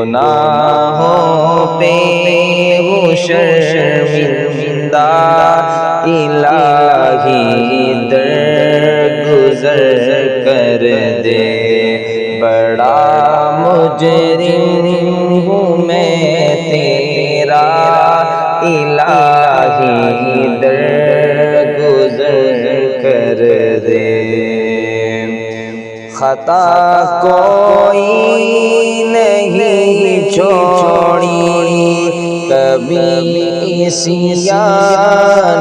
گناہوں پہ ہوں شرمندہ، الہی درگزر کر دے۔ بڑا مجرم ہوں میں تیرا، الہی درگزر کر دے۔ خطا کوئی نہیں چھوڑی، کبھی عصیان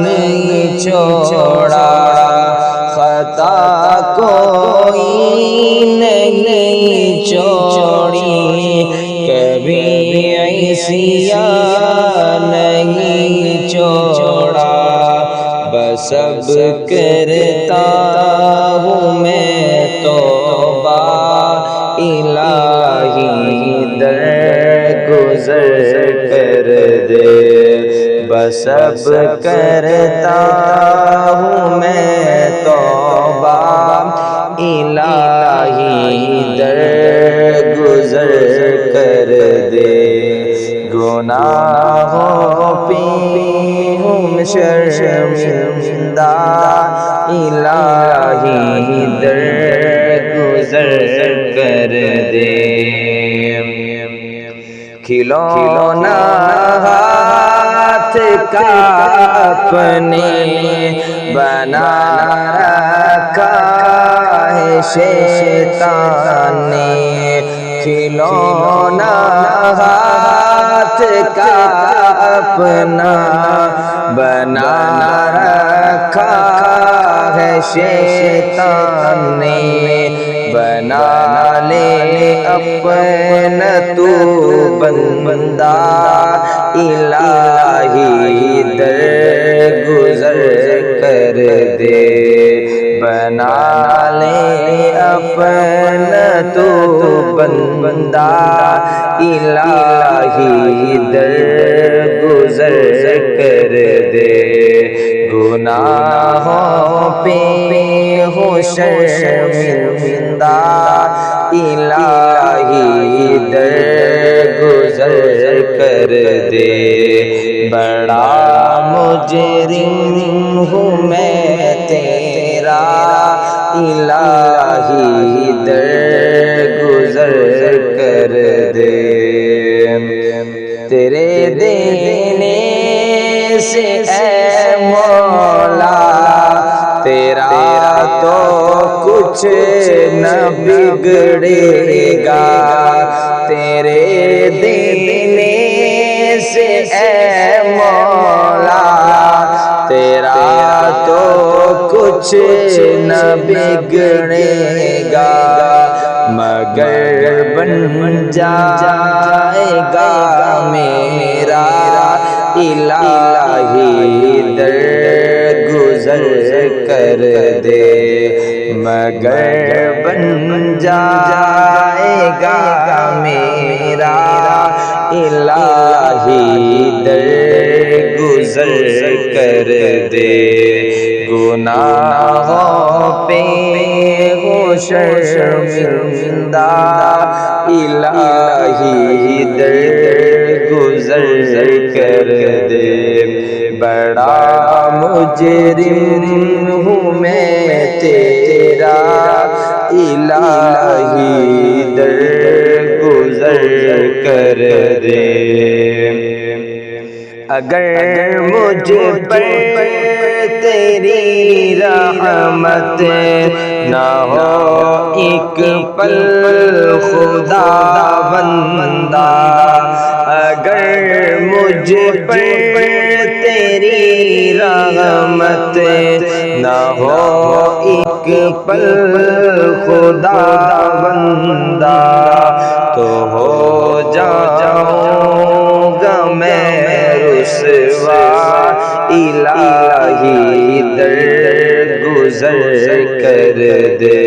نہیں چھوڑا۔ خطا کوئی نہیں چھوڑی، کبھی عصیان نہیں چھوڑا۔ بس اب کرتا ہوں میں توبہ، الہی درگزر کر دے۔ بس اب کرتا ہوں میں توبہ، الہی درگزر کر دے۔ گناہوں پہ ہوں شرمندہ، الہی درگزر کر دے۔ کھلونا ہاتھ کا اپنے بنا رکھا ہے شیطان نے، کھلونا ہاتھ کا اپنا بنا رکھا ہے شیطان نے۔ بنا لے اپنا تو بندہ، الہی درگزر کر دے۔ بنا لے اپنا تو بندہ، الہی درگزر کر دے۔ گناہوں پہ ہوں شرمندہ، الہی درگزر کر دے۔ بڑا مجرم ہوں میں تیرا، الہی درگزر کر دے۔ تیرے دینے سے اے مولا، تیرا تو کچھ نہ بگڑے گا۔ تیرے دینے سے اے مولا، تیرا تو کچھ نہ بگڑے گا، مگر بن جائے گا میرا، الہی درگزر کر دے۔ مگر بن جائے گا میرا، الہی درگزر کر دے۔ گناہوں پہ ہوں شرمندہ، الہی درگزر کر دے۔ بڑا مجرم ہوں میں تیرا، الہی درگزر کر دے۔ اگر مجھ پر تیری رحمت نہ ہو ایک پل خدا بندہ، اگر مجھ پر تیری رحمت نہ ہو ایک پل خدا بندہ، تو ہو جاؤں گا میں رسوا، الہی درگزر کر دے۔